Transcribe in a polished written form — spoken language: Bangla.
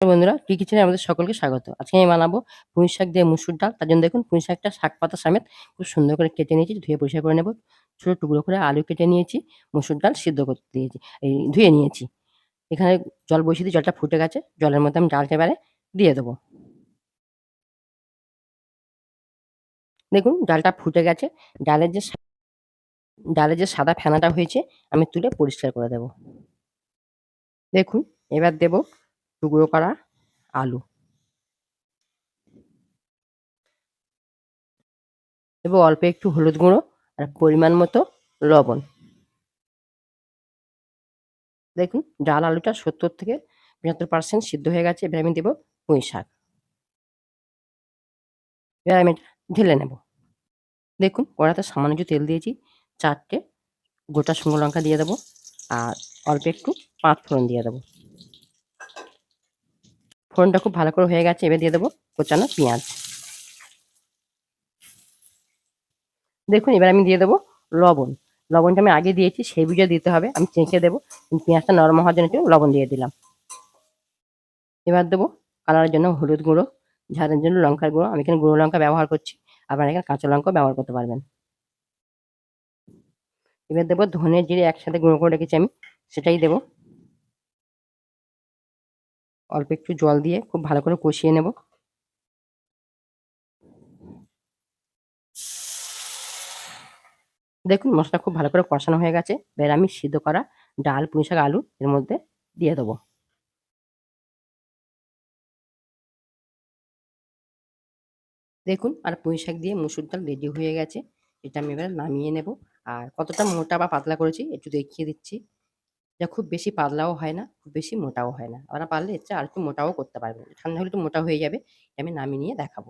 বন্ধুরা, কি কিচেনে আমাদের সকলকে স্বাগত। আজকে আমি বানাবো পুঁই শাক দিয়ে মুসুর ডাল। তার জন্য দেখুন পুঁই শাকটা শাক পাতা সমেত খুব সুন্দর করে কেটে নিয়েছি, ধুয়ে পরিষ্কার করে নেব। ছোট টুকরো করে আলু কেটে নিয়েছি, মুসুর ডাল সিদ্ধ করতে দিয়েছি, ধুয়ে নিয়েছি। এখানে জল বসিয়ে দিয়ে জলটা ফুটে গেছে। জলের মধ্যে আমি ডালটা এবারে দিয়ে দেবো। দেখুন ডালটা ফুটে গেছে। ডালের যে সা ডালের যে সাদা ফেনাটা হয়েছে আমি তুলে পরিষ্কার করে দেব। দেখুন এবার দেব টুকরো করা আলু। দেবো অল্প একটু হলুদ গুঁড়ো আর পরিমাণ মতো লবণ। দেখুন ডাল আলুটা ৭০ থেকে ৭৫% সিদ্ধ হয়ে গেছে। এবার আমি দেব পুঁই শাক। এবার আমি এটা ঢেলে নেব। দেখুন কড়াতে সামান্য একটু তেল দিয়েছি। ৪ টে গোটা শুকনো লঙ্কা দিয়ে দেবো। আর অল্প একটু ৫ ফোড়ন দিয়ে দেবো। ফোড়নটা খুব ভালো করে হয়ে গেছে। এবার দিয়ে দেবো কোচানো পেঁয়াজ। দেখুন এবার আমি দিয়ে দেবো লবণ। লবণটা আমি আগে দিয়েছি, সেই বুঝে দিতে হবে। আমি চেখে দেবো। পেঁয়াজটা নরম হওয়ার জন্য একটু লবণ দিয়ে দিলাম। এবার দেবো কালারের জন্য হলুদ গুঁড়ো, ঝালের জন্য লঙ্কার গুঁড়ো। আমি এখানে গুঁড়ো লঙ্কা ব্যবহার করছি। আপনারা এখানে কাঁচা লঙ্কাও ব্যবহার করতে পারবেন। এবার দেবো ধনে জিরে একসাথে গুঁড়ো করে রেখেছি আমি, সেটাই দেবো। অল্প একটু জল দিয়ে খুব ভালো করে কষিয়ে নেব। দেখুন মশলা খুব ভালো করে কষানো হয়ে গেছে। এবার আমি সিদ্ধ করা ডাল, পুঁই শাক, আলু এর মধ্যে দিয়ে দেবো। দেখুন আর পুঁই শাক দিয়ে মুসুর ডাল রেডি হয়ে গেছে। এটা আমি এবার নামিয়ে নেব। আর কতটা মোটা বা পাতলা করেছি একটু দেখিয়ে দিচ্ছি। এটা খুব বেশি পাতলাও হয় না, খুব বেশি মোটাও হয় না। আপনারা পারলে এর চেয়ে আরেকটু মোটাও করতে পারবেন। ঠান্ডা হলে একটু মোটা হয়ে যাবে। আমি নামিয়ে নিয়ে দেখাবো।